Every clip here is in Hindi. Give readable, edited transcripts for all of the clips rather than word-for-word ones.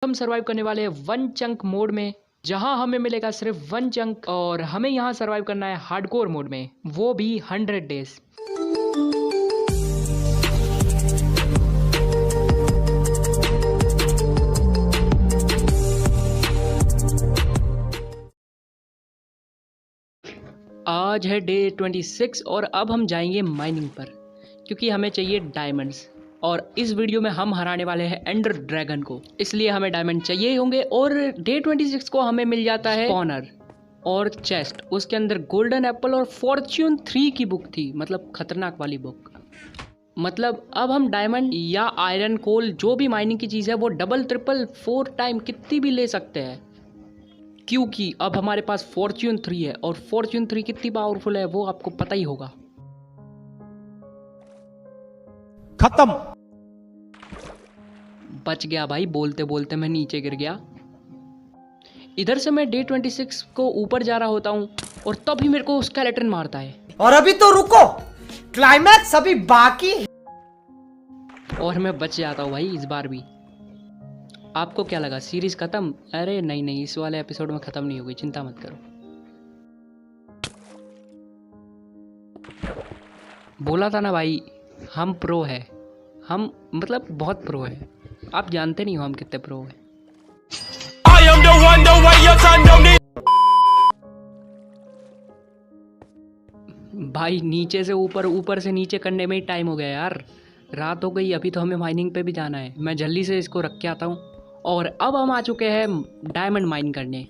हम सरवाइव करने वाले हैं वन चंक मोड में, जहां हमें मिलेगा सिर्फ वन चंक और हमें यहां सरवाइव करना है हार्डकोर मोड में, वो भी 100 डेज। आज है डे 26 और अब हम जाएंगे माइनिंग पर, क्योंकि हमें चाहिए डायमंड्स। और इस वीडियो में हम हराने वाले हैं एंडर ड्रैगन को, इसलिए हमें डायमंड चाहिए होंगे। और डे 26 को हमें मिल जाता है स्पॉनर और चेस्ट, उसके अंदर गोल्डन एप्पल और फॉर्च्यून 3 की बुक थी, मतलब खतरनाक वाली बुक। मतलब अब हम डायमंड या आयरन कोल जो भी माइनिंग की चीज़ है वो डबल ट्रिपल 4 टाइम कितनी भी ले सकते हैं, क्योंकि अब हमारे पास फॉर्च्यून 3 है। और फॉर्च्यून 3 कितनी पावरफुल है वो आपको पता ही होगा। खत्म। बच गया भाई, बोलते बोलते मैं नीचे गिर गया। इधर से मैं डे 26 को ऊपर जा रहा होता हूँ और तभी मेरे को स्केलेटन मारता है। और अभी तो रुको, क्लाइमैक्स अभी बाकी है। और मैं बच जाता हूँ भाई इस बार भी। आपको क्या लगा सीरीज खत्म? अरे नहीं नहीं, इस वाले एपिसोड में खत्म नहीं होगी, चिंता मत करो। बोला था ना भाई, हम प्रो है, हम मतलब बहुत प्रो है। आप जानते नहीं हो हम कितने प्रो है। भाई नीचे से ऊपर, ऊपर से नीचे करने में ही टाइम हो गया यार, रात हो गई। अभी तो हमें माइनिंग पे भी जाना है। मैं जल्दी से इसको रख के आता हूँ। और अब हम आ चुके हैं डायमंड माइन करने,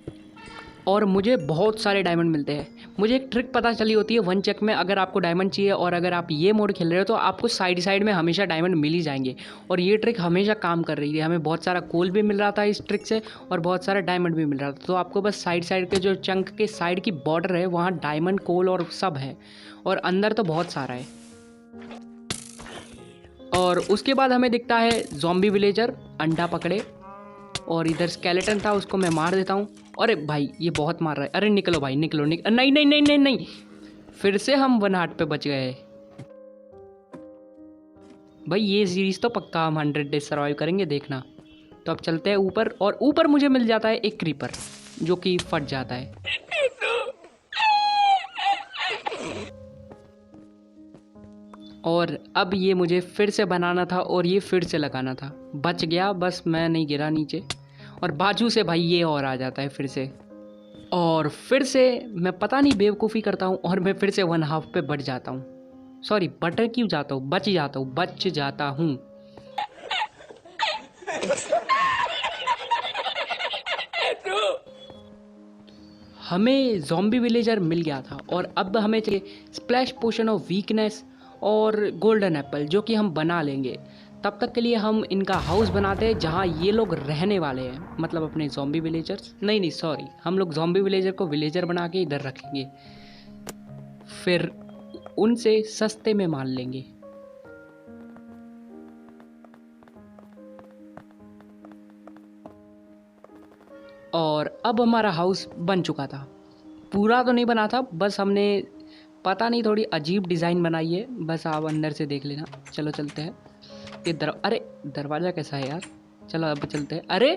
और मुझे बहुत सारे डायमंड मिलते हैं। मुझे एक ट्रिक पता चली होती है वन चेक में, अगर आपको डायमंड चाहिए और अगर आप ये मोड खेल रहे हो तो आपको साइड साइड में हमेशा डायमंड मिल ही जाएंगे। और ये ट्रिक हमेशा काम कर रही है। हमें बहुत सारा कोल भी मिल रहा था इस ट्रिक से और बहुत सारा डायमंड भी मिल रहा था। तो आपको बस साइड साइड के जो चंक के साइड की बॉर्डर है वहाँ डायमंड, कोल और सब है, और अंदर तो बहुत सारा है। और उसके बाद हमें दिखता है ज़ॉम्बी विलेजर अंडा पकड़े, और इधर स्केलेटन था, उसको मैं मार देता हूँ। अरे भाई ये बहुत मार रहा है। अरे निकलो भाई निकलो, नहीं नहीं नहीं नहीं नहीं, फिर से हम 1 हार्ट पे बच गए। भाई ये सीरीज तो पक्का हम 100 डेज सर्वाइव करेंगे, देखना। तो अब चलते हैं ऊपर, और ऊपर मुझे मिल जाता है एक क्रीपर जो कि फट जाता है। और अब ये मुझे फिर से बनाना था और ये फिर से लगाना था। बच गया, बस मैं नहीं गिरा नीचे। और बाजू से भाई ये और आ जाता है फिर से, और फिर से मैं पता नहीं बेवकूफ़ी करता हूँ और मैं फिर से 1 हाफ पे बढ़ जाता हूँ। सॉरी, बटर क्यों जाता हूँ, बच जाता हूँ। हमें ज़ॉम्बी विलेजर मिल गया था और अब हमें चाहिए स्प्लैश पोशन ऑफ वीकनेस और गोल्डन एप्पल, जो कि हम बना लेंगे। तब तक के लिए हम इनका हाउस बनाते हैं जहाँ ये लोग रहने वाले हैं, मतलब अपने ज़ॉम्बी विलेजर्स। नहीं सॉरी, हम लोग ज़ॉम्बी विलेजर को विलेजर बना के इधर रखेंगे, फिर उनसे सस्ते में माल लेंगे। और अब हमारा हाउस बन चुका था। पूरा तो नहीं बना था, बस हमने पता नहीं थोड़ी अजीब डिज़ाइन बनाई है, बस आप अंदर से देख लेना। चलो चलते हैं। ये अरे दरवाज़ा कैसा है यार, चलो अब चलते हैं। अरे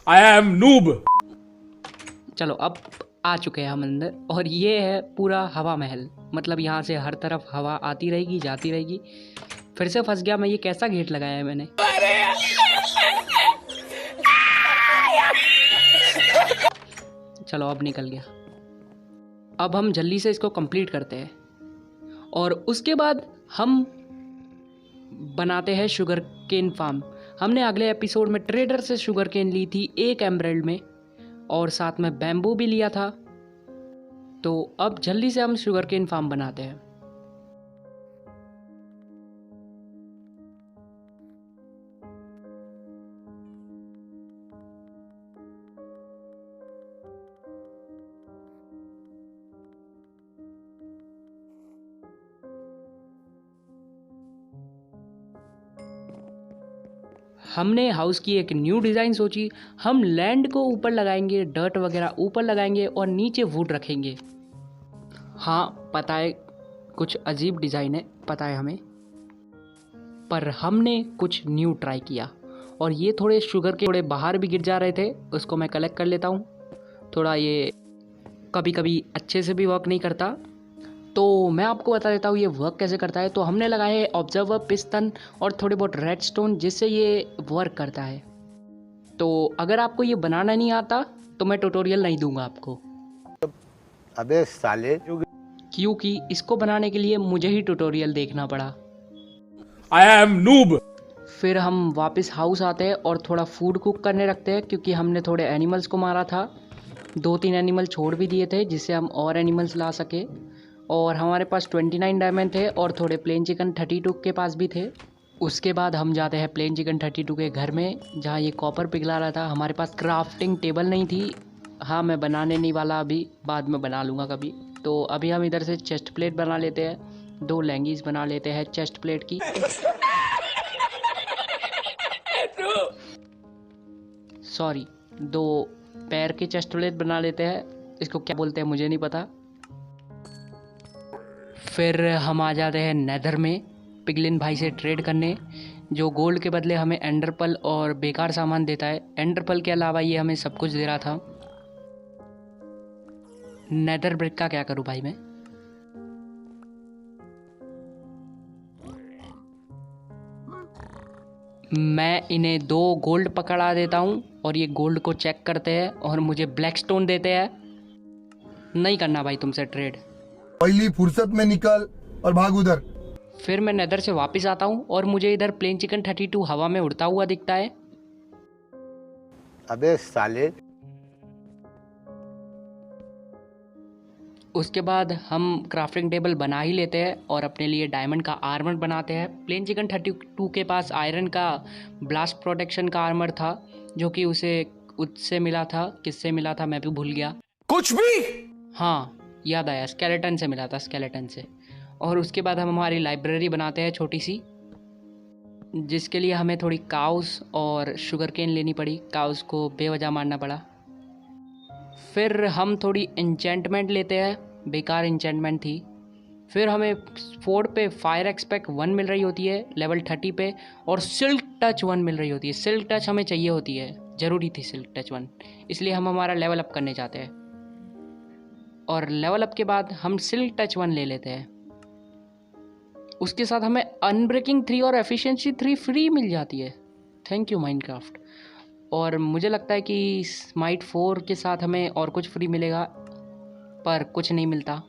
आई एम नूब। चलो अब आ चुके हैं हम अंदर, और ये है पूरा हवा महल। मतलब यहाँ से हर तरफ हवा आती रहेगी जाती रहेगी। फिर से फंस गया मैं, ये कैसा गेट लगाया है मैंने। चलो अब निकल गया। अब हम जल्दी से इसको कंप्लीट करते हैं, और उसके बाद हम बनाते हैं शुगर केन फार्म। हमने अगले एपिसोड में ट्रेडर से शुगर केन ली थी 1 एमराल्ड में, और साथ में बैम्बू भी लिया था। तो अब जल्दी से हम शुगर केन फार्म बनाते हैं। हमने हाउस की एक न्यू डिज़ाइन सोची। हम लैंड को ऊपर लगाएंगे, डर्ट वगैरह ऊपर लगाएंगे और नीचे वुड रखेंगे। हाँ पता है, कुछ अजीब डिज़ाइन है, पता है हमें, पर हमने कुछ न्यू ट्राई किया और ये थोड़े शुगर के थोड़े बाहर भी गिर जा रहे थे, उसको मैं कलेक्ट कर लेता हूँ। थोड़ा ये कभी कभी अच्छे से भी वर्क नहीं करता, तो मैं आपको बता देता हूँ ये वर्क कैसे करता है। तो हमने लगाए है ऑब्जर्वर, पिस्टन और थोड़े बहुत रेडस्टोन, जिससे ये वर्क करता है। तो अगर आपको ये बनाना नहीं आता तो मैं ट्यूटोरियल नहीं दूंगा आपको, अबे साले, क्योंकि इसको बनाने के लिए मुझे ही ट्यूटोरियल देखना पड़ा। I am noob. फिर हम वापस हाउस आते हैं और थोड़ा फूड कुक करने रखते हैं, क्योंकि हमने थोड़े एनिमल्स को मारा था। 2-3 एनिमल छोड़ भी दिए थे जिससे हम और एनिमल्स ला सके। और हमारे पास 29 डायमंड थे और थोड़े प्लेन चिकन 32 के पास भी थे। उसके बाद हम जाते हैं प्लेन चिकन 32 के घर में, जहाँ ये कॉपर पिघला रहा था। हमारे पास क्राफ्टिंग टेबल नहीं थी। हाँ, मैं बनाने नहीं वाला, अभी बाद में बना लूँगा कभी। तो अभी हम इधर से चेस्ट प्लेट बना लेते हैं, 2 लैंगीज बना लेते हैं चेस्ट प्लेट की। सॉरी, 2 पैर के चेस्ट प्लेट बना लेते हैं। इसको क्या बोलते हैं मुझे नहीं पता। फिर हम आ जाते हैं नेदर में पिगलिन भाई से ट्रेड करने, जो गोल्ड के बदले हमें एंडरपल और बेकार सामान देता है। एंडरपल के अलावा ये हमें सब कुछ दे रहा था। नेदर ब्रिक का क्या करूं भाई मैं? मैं इन्हें 2 गोल्ड पकड़ा देता हूं और ये गोल्ड को चेक करते हैं और मुझे ब्लैक स्टोन देते हैं। नहीं करना भाई तुमसे ट्रेड, पहली फुर्सत में निकल और भाग उधर। फिर मैं नेदर से वापस आता हूँ और मुझे इधर प्लेन चिकन 32 हवा में उड़ता हुआ दिखता है। अबे साले, उसके बाद हम क्राफ्टिंग टेबल बना ही लेते हैं और अपने लिए डायमंड का आर्मर बनाते हैं। प्लेन चिकन 32 के पास आयरन का ब्लास्ट प्रोटेक्शन का आर्मर था, जो कि उसे उससे मिला था। किससे मिला था मैं भी भूल गया। कुछ भी। हाँ, याद आया, स्केलेटन से मिला था, स्केलेटन से। और उसके बाद हम हमारी लाइब्रेरी बनाते हैं छोटी सी, जिसके लिए हमें थोड़ी काउस और शुगर केन लेनी पड़ी। काउस को बेवजह मारना पड़ा। फिर हम थोड़ी एन्चेंटमेंट लेते हैं, बेकार एन्चेंटमेंट थी। फिर हमें फोर्ड पे फायर एक्सपेक्ट 1 मिल रही होती है लेवल 30 पे, और सिल्क टच 1 मिल रही होती है। सिल्क टच हमें चाहिए होती है, ज़रूरी थी सिल्क टच 1, इसलिए हम हमारा लेवल अप करने जाते हैं। और लेवल अप के बाद हम सिल्क टच 1 ले लेते हैं। उसके साथ हमें अनब्रेकिंग 3 और एफिशिएंसी 3 फ्री मिल जाती है। Thank you Minecraft. और मुझे लगता है कि स्माइट 4 के साथ हमें और कुछ फ्री मिलेगा, पर कुछ नहीं मिलता।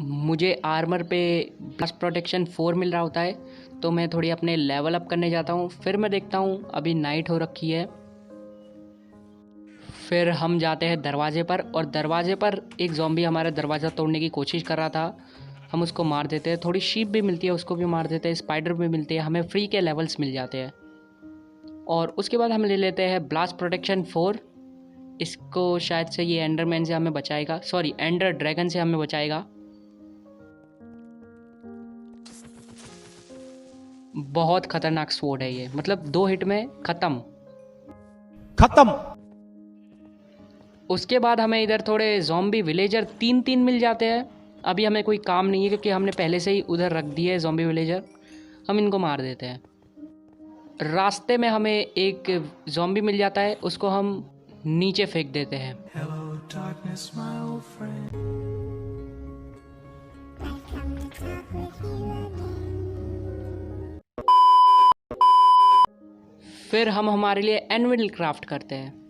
मुझे आर्मर पे ब्लास्ट प्रोटेक्शन 4 मिल रहा होता है, तो मैं थोड़ी अपने लेवल अप करने जाता हूँ। फिर मैं देखता हूँ अभी नाइट हो रखी है। फिर हम जाते हैं दरवाजे पर, और दरवाजे पर एक ज़ॉम्बी हमारा दरवाज़ा तोड़ने की कोशिश कर रहा था। हम उसको मार देते हैं। थोड़ी शीप भी मिलती है, उसको भी मार देते हैं। स्पाइडर भी मिलती है, हमें फ्री के लेवल्स मिल जाते हैं। और उसके बाद हम ले लेते हैं ब्लास्ट प्रोटेक्शन 4। इसको शायद से ये एंडरमैन से हमें बचाएगा, सॉरी एंडर ड्रैगन से हमें बचाएगा। बहुत खतरनाक स्वॉर्ड है ये, मतलब 2 हिट में ख़त्म। उसके बाद हमें इधर थोड़े ज़ॉम्बी विलेजर 3-3 मिल जाते हैं। अभी हमें कोई काम नहीं है क्योंकि हमने पहले से ही उधर रख दिए है ज़ॉम्बी विलेजर। हम इनको मार देते हैं। रास्ते में हमें एक ज़ॉम्बी मिल जाता है, उसको हम नीचे फेंक देते हैं। फिर हम हमारे लिए एनविल क्राफ्ट करते हैं।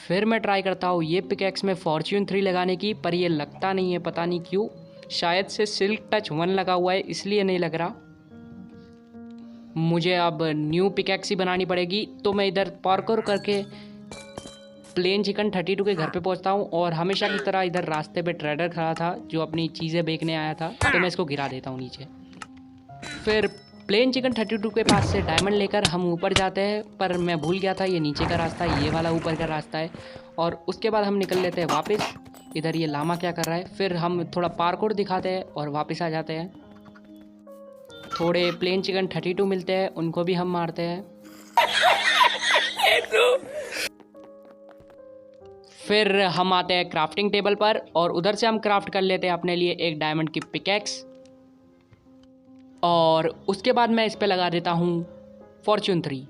फिर मैं ट्राई करता हूँ ये पिकैक्स में फॉर्च्यून 3 लगाने की, पर ये लगता नहीं है, पता नहीं क्यों। शायद से सिल्क टच 1 लगा हुआ है, इसलिए नहीं लग रहा। मुझे अब न्यू पिकैक्स ही बनानी पड़ेगी। तो मैं इधर पार्कोर करके प्लेन चिकन 32 के घर पे पहुंचता हूं, और हमेशा की तरह इधर रास्ते पे ट्रेडर खड़ा था जो अपनी चीज़ें बेचने आया था, तो मैं इसको गिरा देता हूं नीचे। फिर प्लेन चिकन 32 के पास से डायमंड लेकर हम ऊपर जाते हैं, पर मैं भूल गया था ये नीचे का रास्ता, ये वाला ऊपर का रास्ता है। और उसके बाद हम निकल लेते हैं वापस। इधर ये लामा क्या कर रहा है। फिर हम थोड़ा पार्कोर दिखाते हैं और वापस आ जाते हैं। थोड़े प्लेन चिकन 32 मिलते हैं, उनको भी हम मारते हैं। फिर हम आते हैं क्राफ्टिंग टेबल पर, और उधर से हम क्राफ्ट कर लेते हैं अपने लिए एक डायमंड की पिकैक्स। और उसके बाद मैं इस पे लगा देता हूँ फॉर्च्यून 3।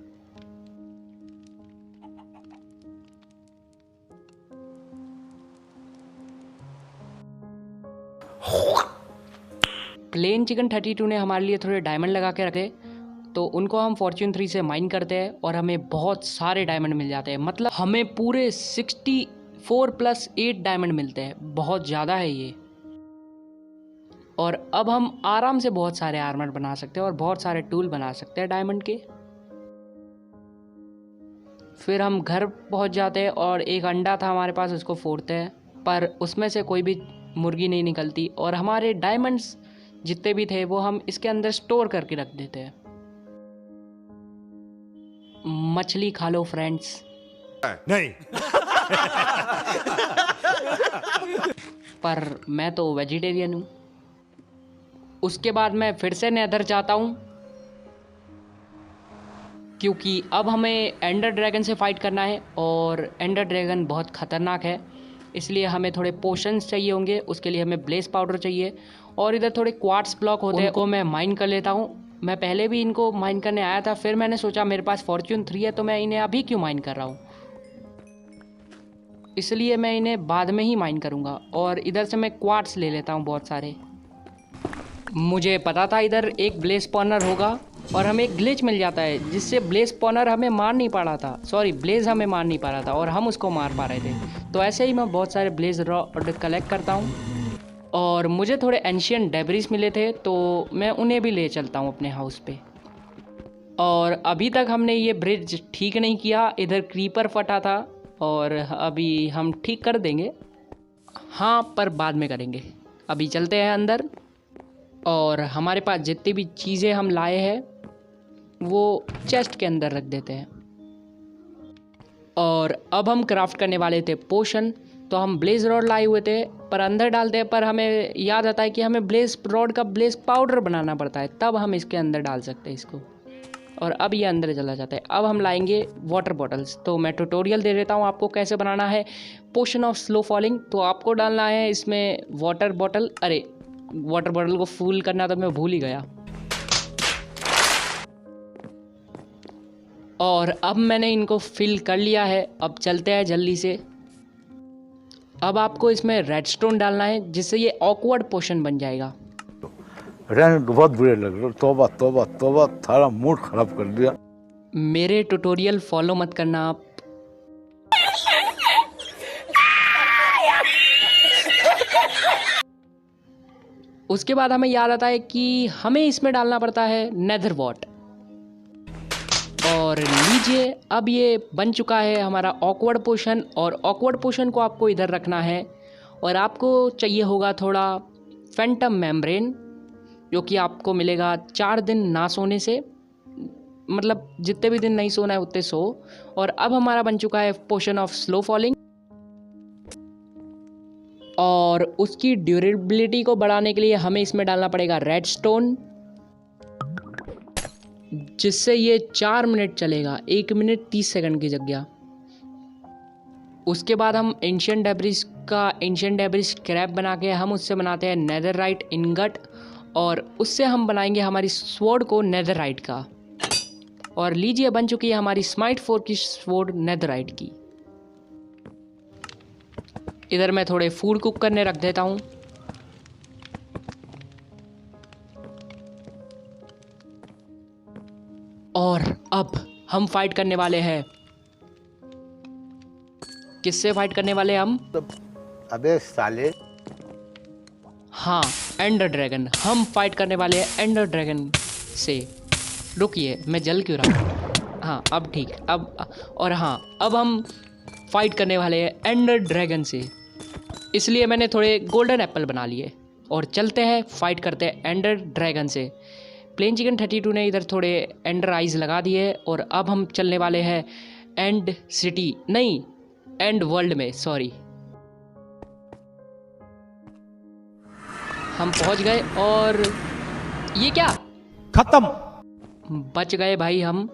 प्लेन चिकन 32 ने हमारे लिए थोड़े डायमंड लगा के रखे, तो उनको हम फॉर्च्यून 3 से माइन करते हैं और हमें बहुत सारे डायमंड मिल जाते हैं। मतलब हमें पूरे 64 + 8 डायमंड मिलते हैं, बहुत ज़्यादा है ये। और अब हम आराम से बहुत सारे आर्मर बना सकते हैं और बहुत सारे टूल बना सकते हैं डायमंड के। फिर हम घर पहुंच जाते हैं और एक अंडा था हमारे पास, उसको फोड़ते हैं, पर उसमें से कोई भी मुर्गी नहीं निकलती। और हमारे डायमंड्स जितने भी थे वो हम इसके अंदर स्टोर करके रख देते हैं। मछली खा लो फ्रेंड्स। नहीं। पर मैं तो वेजिटेरियन हूँ। उसके बाद मैं फिर से नेदर जाता हूँ, क्योंकि अब हमें एंडर ड्रैगन से फाइट करना है और एंडर ड्रैगन बहुत ख़तरनाक है, इसलिए हमें थोड़े पोशंस चाहिए होंगे। उसके लिए हमें ब्लेस पाउडर चाहिए और इधर थोड़े क्वार्ट्स ब्लॉक होते हैं, उनको मैं माइन कर लेता हूँ। मैं पहले भी इनको माइन करने आया था, फिर मैंने सोचा मेरे पास फॉर्च्यून 3 है तो मैं इन्हें अभी क्यों माइन कर रहा हूँ, इसलिए मैं इन्हें बाद में ही माइन करूँगा। और इधर से मैं क्वार्ट्स ले लेता हूँ बहुत सारे। मुझे पता था इधर एक ब्लेस स्पॉनर होगा और हमें एक ग्लिच मिल जाता है जिससे ब्लेस स्पॉनर हमें मार नहीं पा रहा था, सॉरी ब्लेज हमें मार नहीं पा रहा था और हम उसको मार पा रहे थे। तो ऐसे ही मैं बहुत सारे ब्लेज रॉड कलेक्ट करता हूँ और मुझे थोड़े एंशियंट डेब्रिस मिले थे तो मैं उन्हें भी ले चलता हूँ अपने हाउस पे। और अभी तक हमने ये ब्रिज ठीक नहीं किया, इधर क्रीपर फटा था और अभी हम ठीक कर देंगे। हाँ, पर बाद में करेंगे। अभी चलते हैं अंदर और हमारे पास जितनी भी चीज़ें हम लाए हैं वो चेस्ट के अंदर रख देते हैं। और अब हम क्राफ्ट करने वाले थे पोशन, तो हम ब्लेज रॉड लाए हुए थे पर अंदर डालते हैं, पर हमें याद आता है कि हमें ब्लेज रॉड का ब्लेज पाउडर बनाना पड़ता है, तब हम इसके अंदर डाल सकते हैं इसको। और अब ये अंदर चला जाता है। अब हम लाएंगे वाटर बॉटल्स, तो मैं ट्यूटोरियल दे देता हूँ आपको कैसे बनाना है पोशन ऑफ स्लो फॉलिंग। तो आपको डालना है इसमें वाटर बॉटल, अरे वाटर बॉटल को फुल करना तो मैं भूल ही गया। और अब मैंने इनको फिल कर लिया है, अब चलते हैं जल्दी से। अब आपको इसमें रेडस्टोन डालना है जिससे ये ऑकवर्ड पोशन बन जाएगा। रैंक बहुत बुरे लग रहे, तौबा तौबा तौबा, थारा मूड खराब कर दिया। मेरे ट्यूटोरियल फॉलो मत करना आप। उसके बाद हमें याद आता है कि हमें इसमें डालना पड़ता है नेदर वॉट। और लीजिए, अब ये बन चुका है हमारा ऑकवर्ड पोशन। और ऑकवर्ड पोशन को आपको इधर रखना है और आपको चाहिए होगा थोड़ा फैंटम मेम्ब्रेन, जो कि आपको मिलेगा 4 दिन ना सोने से, मतलब जितने भी दिन नहीं सोना है उतने सो। और अब हमारा बन चुका है पोशन ऑफ स्लो फॉलिंग। और उसकी ड्यूरेबिलिटी को बढ़ाने के लिए हमें इसमें डालना पड़ेगा रेडस्टोन, जिससे ये 4 मिनट चलेगा, 1 मिनट 30 सेकंड की जगह। उसके बाद हम एंशियंट डेब्रिस स्क्रैप बना के हम उससे बनाते हैं नेदरराइट इनगट, और उससे हम बनाएंगे हमारी स्वॉर्ड को नेदरराइट का। और लीजिए, बन चुकी है हमारी स्माइट 4 की स्वॉर्ड नेदरराइट की। इधर मैं थोड़े फूड कुक करने रख देता हूँ। और अब हम फाइट करने वाले हैं। किससे फाइट करने वाले हैं हम? अबे साले, हाँ, एंडर ड्रैगन। हम फाइट करने वाले हैं एंडर ड्रैगन से। रुकिए, मैं जल क्यों रहा हूँ? हाँ, अब ठीक। अब हम फाइट करने वाले हैं एंडर ड्रैगन से, इसलिए मैंने थोड़े गोल्डन एप्पल बना लिए। और चलते हैं, फाइट करते हैं एंडर ड्रैगन से। प्लेन चिकन 32 ने इधर थोड़े एंडर आइज लगा दिए और अब हम चलने वाले हैं एंड सिटी, नहीं एंड वर्ल्ड में, सॉरी। हम पहुंच गए और ये क्या, खत्म। बच गए भाई हम।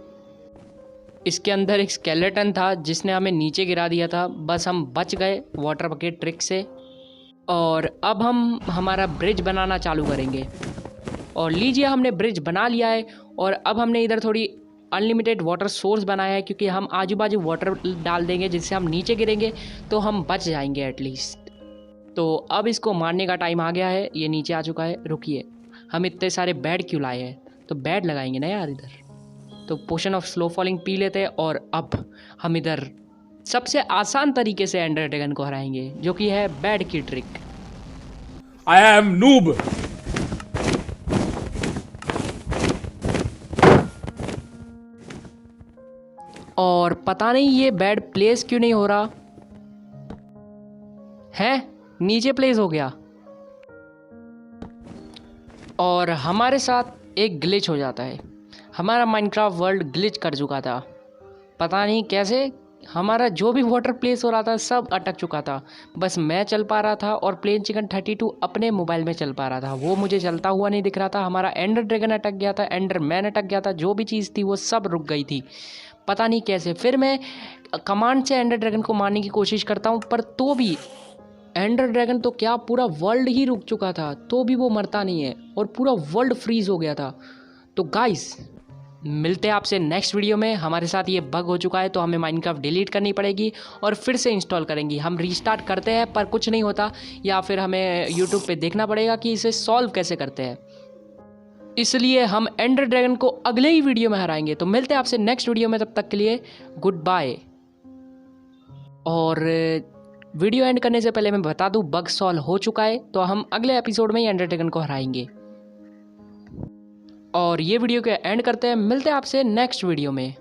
इसके अंदर एक स्केलेटन था जिसने हमें नीचे गिरा दिया था, बस हम बच गए वाटर बकेट ट्रिक से। और अब हम हमारा ब्रिज बनाना चालू करेंगे। और लीजिए, हमने ब्रिज बना लिया है। और अब हमने इधर थोड़ी अनलिमिटेड वाटर सोर्स बनाया है, क्योंकि हम आजू बाजू वाटर डाल देंगे जिससे हम नीचे गिरेंगे तो हम बच जाएंगे एटलीस्ट। तो अब इसको मारने का टाइम आ गया है। ये नीचे आ चुका है। रुकिए, हम इतने सारे बेड क्यों लाए हैं? तो बेड लगाएंगे ना यार इधर। तो पोशन ऑफ स्लो फॉलिंग पी लेते हैं और अब हम इधर सबसे आसान तरीके से एंडर ड्रैगन को हराएंगे, जो कि है बेड की ट्रिक। I am noob. और पता नहीं ये बेड प्लेस क्यों नहीं हो रहा है। नीचे प्लेस हो गया और हमारे साथ एक ग्लिच हो जाता है। हमारा माइनक्राफ्ट वर्ल्ड ग्लिच कर चुका था, पता नहीं कैसे। हमारा जो भी वाटर प्लेस हो रहा था सब अटक चुका था। बस मैं चल पा रहा था और प्लेन चिकन 32 अपने मोबाइल में चल पा रहा था, वो मुझे चलता हुआ नहीं दिख रहा था। हमारा एंडर ड्रैगन अटक गया था, एंडर मैन अटक गया था, जो भी चीज़ थी वो सब रुक गई थी, पता नहीं कैसे। फिर मैं कमांड से एंडर ड्रैगन को मारने की कोशिश करता हूँ, पर तो भी एंडर ड्रैगन तो क्या पूरा वर्ल्ड ही रुक चुका था, तो भी वो मरता नहीं है और पूरा वर्ल्ड फ्रीज हो गया था। तो गाइस मिलते हैं आपसे नेक्स्ट वीडियो में। हमारे साथ ये बग हो चुका है तो हमें माइनक्राफ्ट डिलीट करनी पड़ेगी और फिर से इंस्टॉल करेंगी। हम रीस्टार्ट करते हैं पर कुछ नहीं होता, या फिर हमें यूट्यूब पे देखना पड़ेगा कि इसे सॉल्व कैसे करते हैं। इसलिए हम एंडर ड्रैगन को अगले ही वीडियो में हराएंगे। तो मिलते हैं आपसे नेक्स्ट वीडियो में, तब तक के लिए गुड बाय। और वीडियो एंड करने से पहले मैं बता दूं, बग सॉल्व हो चुका है, तो हम अगले एपिसोड में ही एंडर ड्रैगन को हराएंगे। और ये वीडियो के एंड करते हैं, मिलते हैं आपसे नेक्स्ट वीडियो में।